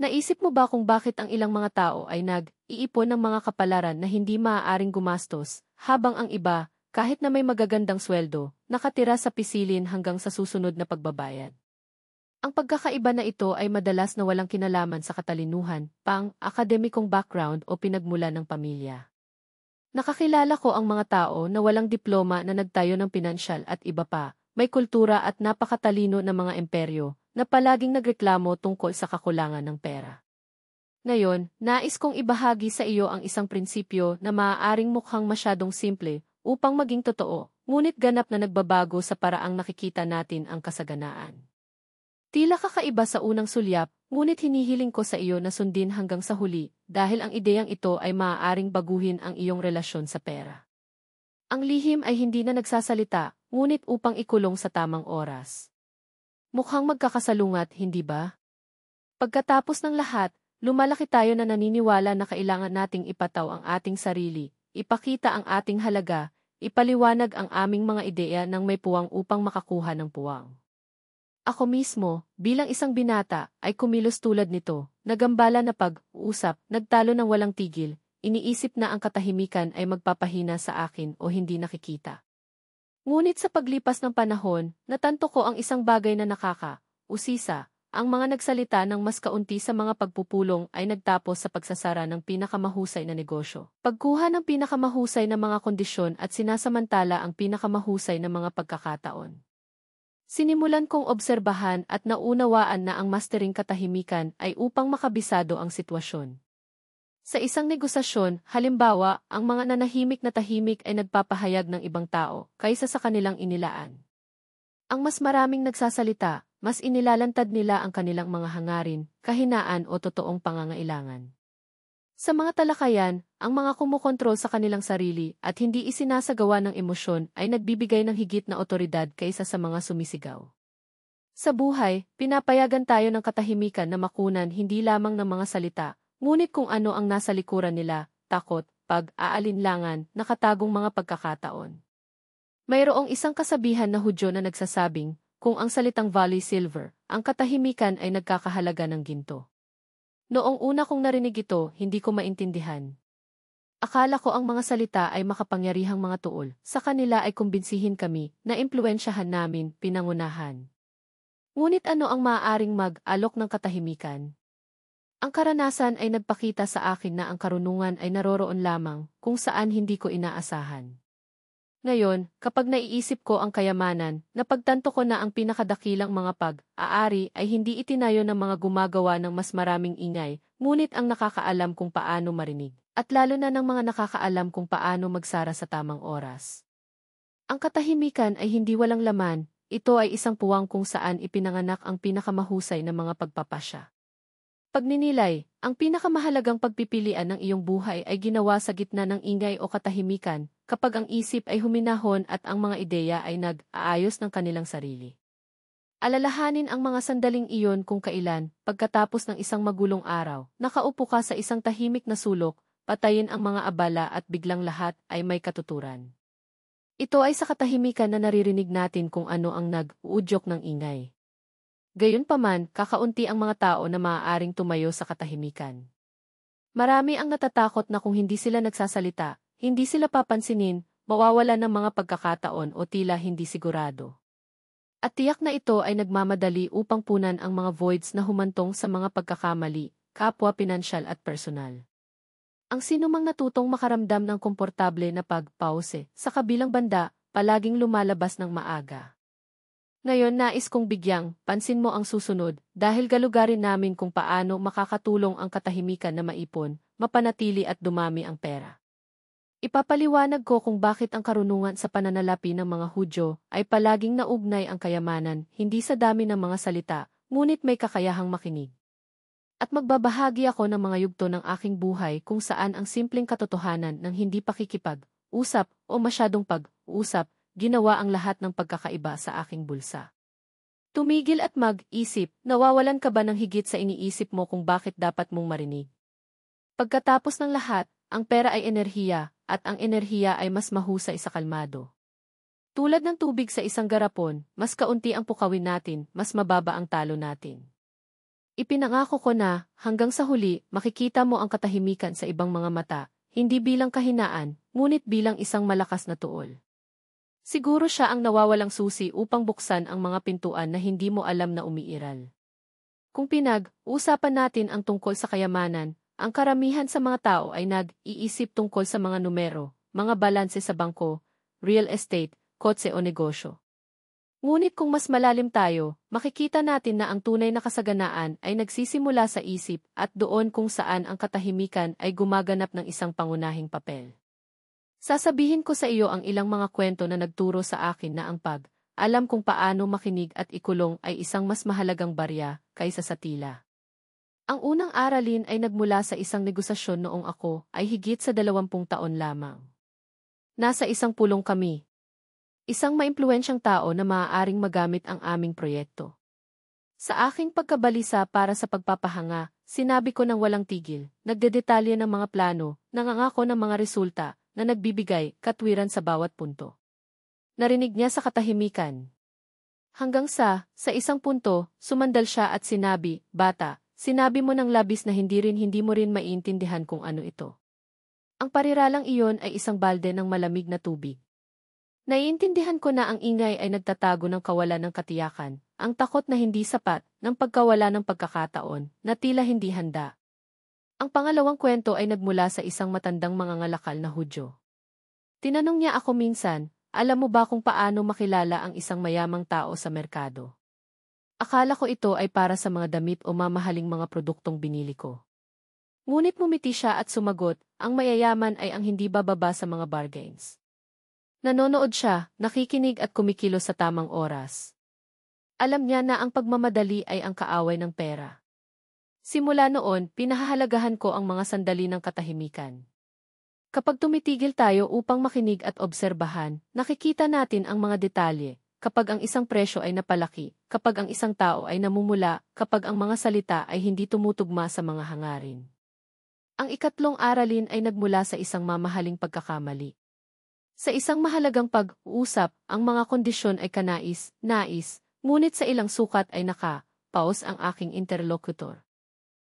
Naisip mo ba kung bakit ang ilang mga tao ay nag-iipon ng mga kapalaran na hindi maaaring gumastos, habang ang iba, kahit na may magagandang sweldo, nakatira sa pisilin hanggang sa susunod na pagbabayad? Ang pagkakaiba na ito ay madalas na walang kinalaman sa katalinuhan, pang-akademikong background o pinagmulan ng pamilya. Nakakilala ko ang mga tao na walang diploma na nagtayo ng pinansyal at iba pa, may kultura at napakatalino na mga imperyo, na palaging nagreklamo tungkol sa kakulangan ng pera. Ngayon, nais kong ibahagi sa iyo ang isang prinsipyo na maaaring mukhang masyadong simple upang maging totoo, ngunit ganap na nagbabago sa paraang nakikita natin ang kasaganaan. Tila kakaiba sa unang sulyap, ngunit hinihiling ko sa iyo na sundin hanggang sa huli dahil ang ideyang ito ay maaaring baguhin ang iyong relasyon sa pera. Ang lihim ay hindi na nagsasalita, ngunit upang ikulong sa tamang oras. Mukhang magkakasalungat, hindi ba? Pagkatapos ng lahat, lumalaki tayo na naniniwala na kailangan nating ipataw ang ating sarili, ipakita ang ating halaga, ipaliwanag ang aming mga ideya ng may puwang upang makakuha ng puwang. Ako mismo, bilang isang binata, ay kumilos tulad nito, nagambala na pag-uusap, nagtalo ng walang tigil, iniisip na ang katahimikan ay magpapahina sa akin o hindi nakikita. Ngunit sa paglipas ng panahon, natanto ko ang isang bagay na nakaka-usisa, ang mga nagsalita ng mas kaunti sa mga pagpupulong ay nagtapos sa pagsasara ng pinakamahusay na negosyo. Pagkuha ng pinakamahusay na mga kondisyon at sinasamantala ang pinakamahusay na mga pagkakataon. Sinimulan kong obserbahan at naunawaan na ang mastering katahimikan ay upang makabisado ang sitwasyon. Sa isang negosasyon, halimbawa, ang mga nanahimik na tahimik ay nagpapahayag ng ibang tao kaysa sa kanilang inilaan. Ang mas maraming nagsasalita, mas inilalantad nila ang kanilang mga hangarin, kahinaan o totoong pangangailangan. Sa mga talakayan, ang mga kumukontrol sa kanilang sarili at hindi isinasagawa ng emosyon ay nagbibigay ng higit na otoridad kaysa sa mga sumisigaw. Sa buhay, pinapayagan tayo ng katahimikan na makunan hindi lamang ng mga salita, ngunit kung ano ang nasa likuran nila, takot, pag-aalinlangan, nakatagong mga pagkakataon. Mayroong isang kasabihan na Hudyo na nagsasabing, kung ang salitang Valley Silver, ang katahimikan ay nagkakahalaga ng ginto. Noong una kong narinig ito, hindi ko maintindihan. Akala ko ang mga salita ay makapangyarihang mga tuol, sa kanila ay kumbinsihin kami, na impluwensyahan namin, pinangunahan. Ngunit ano ang maaaring mag-alok ng katahimikan? Ang karanasan ay nagpakita sa akin na ang karunungan ay naroroon lamang, kung saan hindi ko inaasahan. Ngayon, kapag naiisip ko ang kayamanan, napagtanto ko na ang pinakadakilang mga pag-aari ay hindi itinayo ng mga gumagawa ng mas maraming ingay, ngunit ang nakakaalam kung paano marinig, at lalo na ng mga nakakaalam kung paano magsara sa tamang oras. Ang katahimikan ay hindi walang laman, ito ay isang puwang kung saan ipinanganak ang pinakamahusay na mga pagpapasya. Pagninilay, ang pinakamahalagang pagpipilian ng iyong buhay ay ginawa sa gitna ng ingay o katahimikan, kapag ang isip ay huminahon at ang mga ideya ay nag-aayos ng kanilang sarili. Alalahanin ang mga sandaling iyon kung kailan, pagkatapos ng isang magulong araw, nakaupo ka sa isang tahimik na sulok, patayin ang mga abala at biglang lahat ay may katuturan. Ito ay sa katahimikan na naririnig natin kung ano ang nag-uudyok ng ingay. Gayunpaman, kakaunti ang mga tao na maaaring tumayo sa katahimikan. Marami ang natatakot na kung hindi sila nagsasalita, hindi sila papansinin, mawawalan ng mga pagkakataon o tila hindi sigurado. At tiyak na ito ay nagmamadali upang punan ang mga voids na humantong sa mga pagkakamali, kapwa pinansyal at personal. Ang sinumang natutong makaramdam ng komportable na pag-pause, sa kabilang banda, palaging lumalabas ng maaga. Ngayon nais kong bigyang, pansin mo ang susunod, dahil galugarin namin kung paano makakatulong ang katahimikan na maipon, mapanatili at dumami ang pera. Ipapaliwanag ko kung bakit ang karunungan sa pananalapi ng mga Hudyo ay palaging naugnay ang kayamanan, hindi sa dami ng mga salita, ngunit may kakayahang makinig. At magbabahagi ako ng mga yugto ng aking buhay kung saan ang simpleng katotohanan ng hindi pakikipag-usap o masyadong pag-usap, ginawa ang lahat ng pagkakaiba sa aking bulsa. Tumigil at mag-isip, nawawalan ka ba ng higit sa iniisip mo kung bakit dapat mong marinig? Pagkatapos ng lahat, ang pera ay enerhiya, at ang enerhiya ay mas mahusay sa kalmado. Tulad ng tubig sa isang garapon, mas kaunti ang pukawin natin, mas mababa ang talo natin. Ipinangako ko na, hanggang sa huli, makikita mo ang katahimikan sa ibang mga mata, hindi bilang kahinaan, ngunit bilang isang malakas na tuol. Siguro siya ang nawawalang susi upang buksan ang mga pintuan na hindi mo alam na umiiral. Kung pinag-usapan natin ang tungkol sa kayamanan, ang karamihan sa mga tao ay nag-iisip tungkol sa mga numero, mga balanse sa bangko, real estate, kotse o negosyo. Ngunit kung mas malalim tayo, makikita natin na ang tunay na kasaganaan ay nagsisimula sa isip at doon kung saan ang katahimikan ay gumaganap ng isang pangunahing papel. Sasabihin ko sa iyo ang ilang mga kwento na nagturo sa akin na ang alam kung paano makinig at ikulong ay isang mas mahalagang barya kaysa sa tila. Ang unang aralin ay nagmula sa isang negosasyon noong ako ay higit sa 20 taon lamang. Nasa isang pulong kami. Isang maimpluwensyang tao na maaaring magamit ang aming proyekto. Sa aking pagkabalisa para sa pagpapahanga, sinabi ko ng walang tigil, nagdedetalye ng mga plano, nangangako ng mga resulta, na nagbibigay katwiran sa bawat punto. Narinig niya sa katahimikan. Hanggang sa isang punto, sumandal siya at sinabi, "Bata, sinabi mo ng labis na hindi mo rin maiintindihan kung ano ito. Ang pariralang iyon ay isang balde ng malamig na tubig. Naiintindihan ko na ang ingay ay nagtatago ng kawalan ng katiyakan, ang takot na hindi sapat, ng pagkawala ng pagkakataon, na tila hindi handa." Ang pangalawang kwento ay nagmula sa isang matandang mangangalakal na Hudyo. Tinanong niya ako minsan, "Alam mo ba kung paano makilala ang isang mayamang tao sa merkado?" Akala ko ito ay para sa mga damit o mamahaling mga produktong binili ko. Ngunit mumiti siya at sumagot, "Ang mayayaman ay ang hindi bababa sa mga bargains." Nanonood siya, nakikinig at kumikilos sa tamang oras. Alam niya na ang pagmamadali ay ang kaaway ng pera. Simula noon, pinahahalagahan ko ang mga sandali ng katahimikan. Kapag tumitigil tayo upang makinig at obserbahan, nakikita natin ang mga detalye, kapag ang isang presyo ay napalaki, kapag ang isang tao ay namumula, kapag ang mga salita ay hindi tumutugma sa mga hangarin. Ang ikatlong aralin ay nagmula sa isang mamahaling pagkakamali. Sa isang mahalagang pag-uusap, ang mga kondisyon ay nais, ngunit sa ilang sukat ay naka-pause ang aking interlocutor.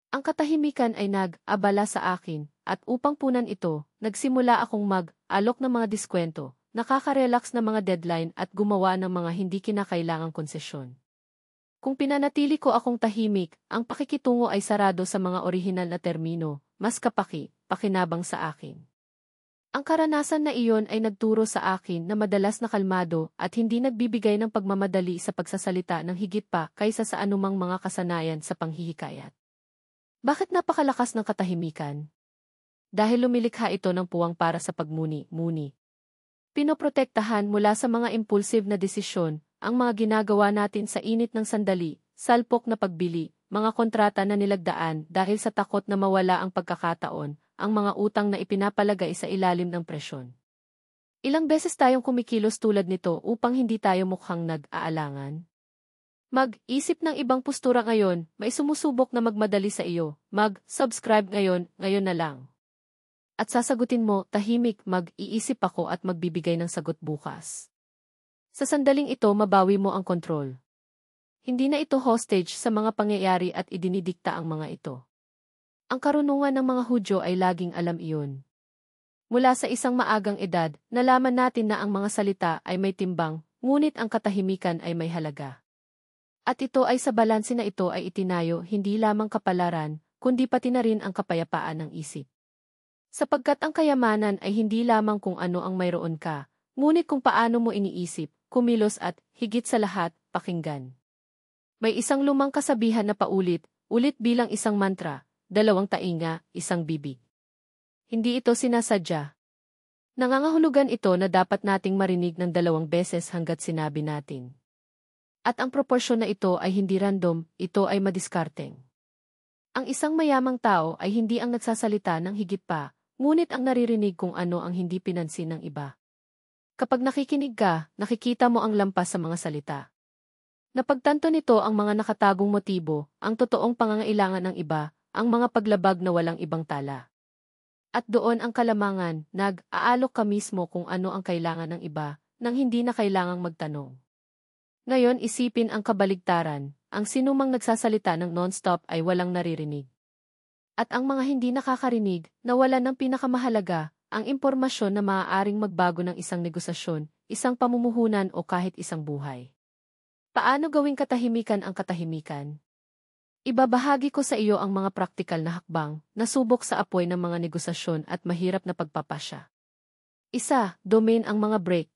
Ang katahimikan ay nag-abala sa akin, at upang punan ito, nagsimula akong mag-alok ng mga diskwento, nakaka-relax na mga deadline at gumawa ng mga hindi kinakailangang konsesyon. Kung pinanatili ko akong tahimik, ang pakikitungo ay sarado sa mga orihinal na termino, mas pakinabang sa akin. Ang karanasan na iyon ay nagturo sa akin na madalas na kalmado at hindi nagbibigay ng pagmamadali sa pagsasalita ng higit pa kaysa sa anumang mga kasanayan sa panghihikayat. Bakit napakalakas ng katahimikan? Dahil lumilikha ito ng puwang para sa pagmuni-muni. Pinoprotektahan mula sa mga impulsive na desisyon, ang mga ginagawa natin sa init ng sandali, salpok na pagbili, mga kontrata na nilagdaan dahil sa takot na mawala ang pagkakataon, ang mga utang na ipinapalagay sa ilalim ng presyon. Ilang beses tayong kumikilos tulad nito upang hindi tayo mukhang nag-aalangan? Mag-isip ng ibang postura ngayon, may sumusubok na magmadali sa iyo, mag-subscribe ngayon na lang. At sasagutin mo, tahimik, mag-iisip ako at magbibigay ng sagot bukas. Sa sandaling ito mabawi mo ang kontrol. Hindi na ito hostage sa mga pangyayari at idinidikta ang mga ito. Ang karunungan ng mga Hudyo ay laging alam iyon. Mula sa isang maagang edad, nalaman natin na ang mga salita ay may timbang, ngunit ang katahimikan ay may halaga. At ito ay sa balanse na ito ay itinayo hindi lamang kapalaran, kundi pati na rin ang kapayapaan ng isip. Sapagkat ang kayamanan ay hindi lamang kung ano ang mayroon ka, ngunit kung paano mo iniisip, kumilos at, higit sa lahat, pakinggan. May isang lumang kasabihan na paulit-ulit bilang isang mantra, 2 tainga, 1 bibig. Hindi ito sinasadya. Nangangahulugan ito na dapat nating marinig ng 2 beses hanggat sinabi natin. At ang proporsyon na ito ay hindi random, ito ay madiskarteng. Ang isang mayamang tao ay hindi ang nagsasalita ng higit pa, ngunit ang naririnig kung ano ang hindi pinansin ng iba. Kapag nakikinig ka, nakikita mo ang lampas sa mga salita. Napagtanto nito ang mga nakatagong motibo, ang totoong pangangailangan ng iba, ang mga paglabag na walang ibang tala. At doon ang kalamangan, nag-aalok ka mismo kung ano ang kailangan ng iba, nang hindi na kailangang magtanong. Ngayon isipin ang kabaligtaran, ang sinumang nagsasalita ng non-stop ay walang naririnig. At ang mga hindi nakakarinig, nawalan ng pinakamahalaga, ang impormasyon na maaaring magbago ng isang negosasyon, isang pamumuhunan o kahit isang buhay. Paano gawing katahimikan ang katahimikan? Ibabahagi ko sa iyo ang mga praktikal na hakbang, nasubok sa apoy ng mga negosasyon at mahirap na pagpapasya. Isa, domain ang mga break.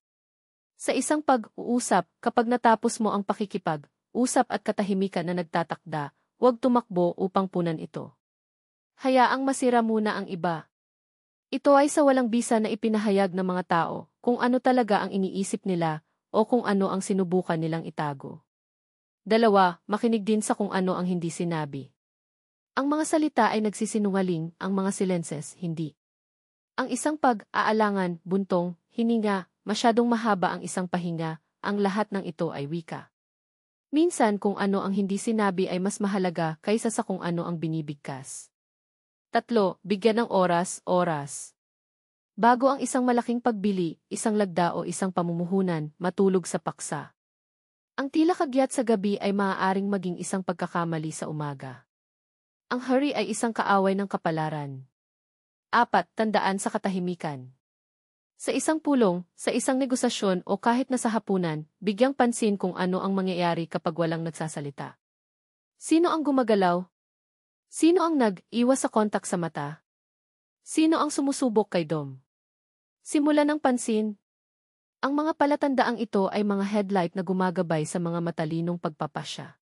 Sa isang pag-uusap, kapag natapos mo ang pakikipag-usap at katahimikan na nagtatakda, huwag tumakbo upang punan ito. Hayaang masira muna ang iba. Ito ay sa walang bisa na ipinahayag ng mga tao, kung ano talaga ang iniisip nila, o kung ano ang sinubukan nilang itago. Dalawa, makinig din sa kung ano ang hindi sinabi. Ang mga salita ay nagsisinungaling, ang mga silences, hindi. Ang isang pag-aalangan, buntong, hininga, masyadong mahaba ang isang pahinga, ang lahat ng ito ay wika. Minsan kung ano ang hindi sinabi ay mas mahalaga kaysa sa kung ano ang binibigkas. Tatlo, bigyan ng oras. Bago ang isang malaking pagbili, isang lagda o isang pamumuhunan, matulog sa paksa. Ang tila kagyat sa gabi ay maaaring maging isang pagkakamali sa umaga. Ang hurry ay isang kaaway ng kapalaran. 4. Tandaan sa katahimikan. Sa isang pulong, sa isang negosasyon o kahit na sa hapunan, bigyang pansin kung ano ang mangyayari kapag walang nagsasalita. Sino ang gumagalaw? Sino ang nag-iwas sa kontak sa mata? Sino ang sumusubok kay Dom? Simulan ng pansin. Ang mga palatandaang ito ay mga headlight na gumagabay sa mga matalinong pagpapasya.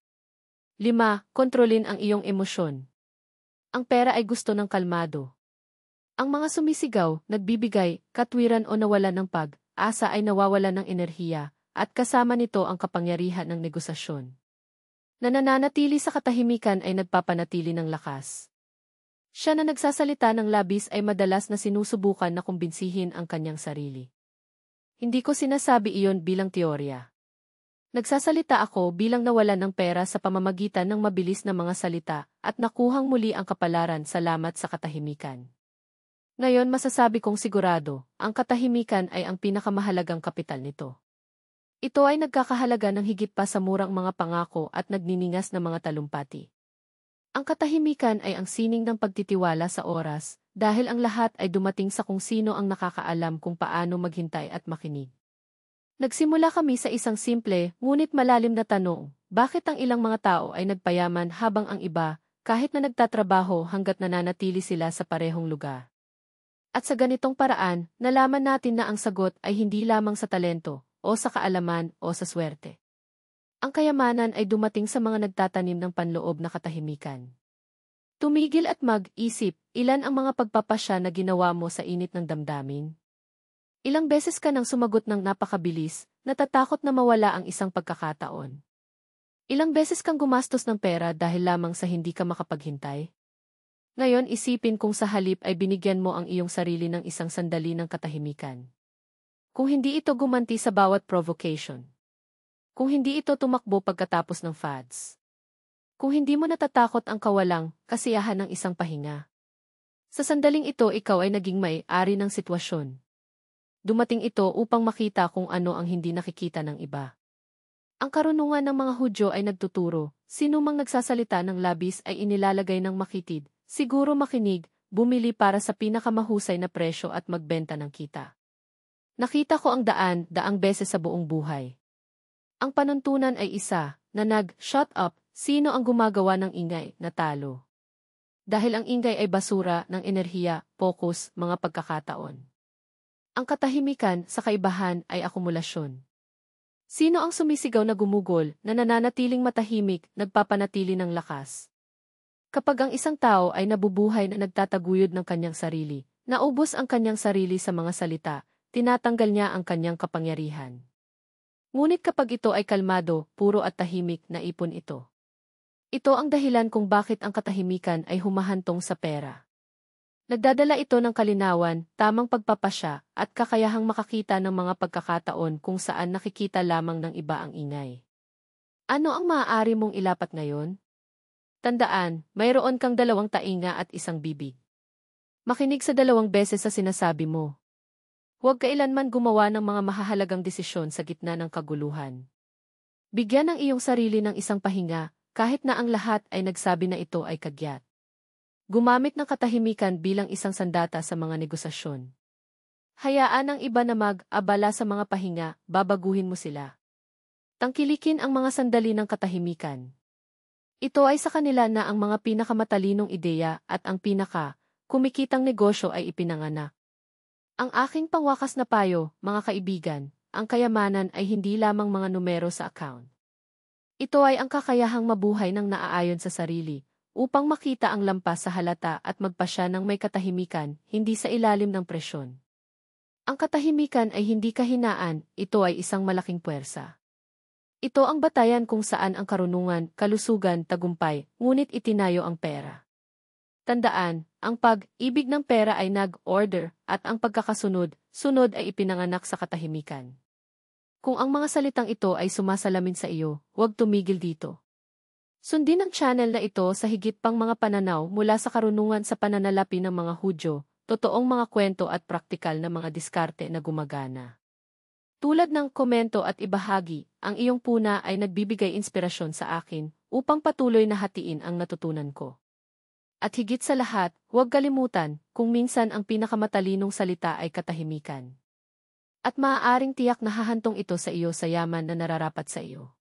5. Kontrolin ang iyong emosyon. Ang pera ay gusto ng kalmado. Ang mga sumisigaw, nagbibigay, katwiran o nawalan ng pag-asa ay nawawalan ng enerhiya, at kasama nito ang kapangyarihan ng negosasyon. Nananatili sa katahimikan ay nagpapanatili ng lakas. Siya na nagsasalita ng labis ay madalas na sinusubukan na kumbinsihin ang kanyang sarili. Hindi ko sinasabi iyon bilang teorya. Nagsasalita ako bilang nawalan ng pera sa pamamagitan ng mabilis na mga salita at nakuhang muli ang kapalaran salamat sa katahimikan. Ngayon masasabi kong sigurado, ang katahimikan ay ang pinakamahalagang kapital nito. Ito ay nagkakahalaga ng higit pa sa murang mga pangako at nagniningas na mga talumpati. Ang katahimikan ay ang sining ng pagtitiwala sa oras, dahil ang lahat ay dumating sa kung sino ang nakakaalam kung paano maghintay at makinig. Nagsimula kami sa isang simple, ngunit malalim na tanong, bakit ang ilang mga tao ay nagpayaman habang ang iba, kahit na nagtatrabaho hanggat nananatili sila sa parehong lugar? At sa ganitong paraan, nalaman natin na ang sagot ay hindi lamang sa talento, o sa kaalaman, o sa swerte. Ang kayamanan ay dumating sa mga nagtatanim ng panloob na katahimikan. Tumigil at mag-isip, ilan ang mga pagpapasya na ginawa mo sa init ng damdamin? Ilang beses ka nang sumagot ng napakabilis, natatakot na mawala ang isang pagkakataon? Ilang beses kang gumastos ng pera dahil lamang sa hindi ka makapaghintay? Ngayon isipin kung sa halip ay binigyan mo ang iyong sarili ng isang sandali ng katahimikan. Kung hindi ito gumanti sa bawat provocation. Kung hindi ito tumakbo pagkatapos ng fads. Kung hindi mo natatakot ang kawalang kasiyahan ng isang pahinga. Sa sandaling ito ikaw ay naging may-ari ng sitwasyon. Dumating ito upang makita kung ano ang hindi nakikita ng iba. Ang karunungan ng mga Hudyo ay nagtuturo, sinumang nagsasalita ng labis ay inilalagay ng makitid, siguro makinig, bumili para sa pinakamahusay na presyo at magbenta ng kita. Nakita ko ang daang beses sa buong buhay. Ang panuntunan ay isa, na nag-shut up, sino ang gumagawa ng ingay, natalo. Dahil ang ingay ay basura ng enerhiya, focus, mga pagkakataon. Ang katahimikan sa kaibahan ay akumulasyon. Sino ang sumisigaw na gumugol, na nananatiling matahimik, nagpapanatili ng lakas? Kapag ang isang tao ay nabubuhay na nagtataguyod ng kanyang sarili, naubos ang kanyang sarili sa mga salita, tinatanggal niya ang kanyang kapangyarihan. Ngunit kapag ito ay kalmado, puro at tahimik, naipon ito. Ito ang dahilan kung bakit ang katahimikan ay humahantong sa pera. Nagdadala ito ng kalinawan, tamang pagpapasya, at kakayahang makakita ng mga pagkakataon kung saan nakikita lamang ng iba ang ingay. Ano ang maaari mong ilapat ngayon? Tandaan, mayroon kang 2 tainga at 1 bibig. Makinig sa 2 beses sa sinasabi mo. Huwag kailanman gumawa ng mga mahahalagang desisyon sa gitna ng kaguluhan. Bigyan ang iyong sarili ng isang pahinga, kahit na ang lahat ay nagsabi na ito ay kagyat. Gumamit ng katahimikan bilang isang sandata sa mga negosasyon. Hayaan ang iba na mag-abala sa mga pahinga, babaguhin mo sila. Tangkilikin ang mga sandali ng katahimikan. Ito ay sa kanila na ang mga pinakamatalinong ideya at ang kumikitang negosyo ay ipinanganak. Ang aking pangwakas na payo, mga kaibigan, ang kayamanan ay hindi lamang mga numero sa account. Ito ay ang kakayahang mabuhay ng naaayon sa sarili, upang makita ang lampas sa halata at magpasya ng may katahimikan, hindi sa ilalim ng presyon. Ang katahimikan ay hindi kahinaan, ito ay isang malaking puwersa. Ito ang batayan kung saan ang karunungan, kalusugan, tagumpay, ngunit itinayo ang pera. Tandaan, ang pag-ibig ng pera ay nag-order, at ang pagkakasunod-sunod ay ipinanganak sa katahimikan. Kung ang mga salitang ito ay sumasalamin sa iyo, huwag tumigil dito. Sundin ang channel na ito sa higit pang mga pananaw mula sa karunungan sa pananalapi ng mga Hudyo, totoong mga kwento at praktikal na mga diskarte na gumagana. Tulad ng komento at ibahagi, ang iyong puna ay nagbibigay inspirasyon sa akin upang patuloy na hatiin ang natutunan ko. At higit sa lahat, huwag kalimutan, kung minsan ang pinakamatalinong salita ay katahimikan. At maaaring tiyak na hahantong ito sa iyo sa yaman na nararapat sa iyo.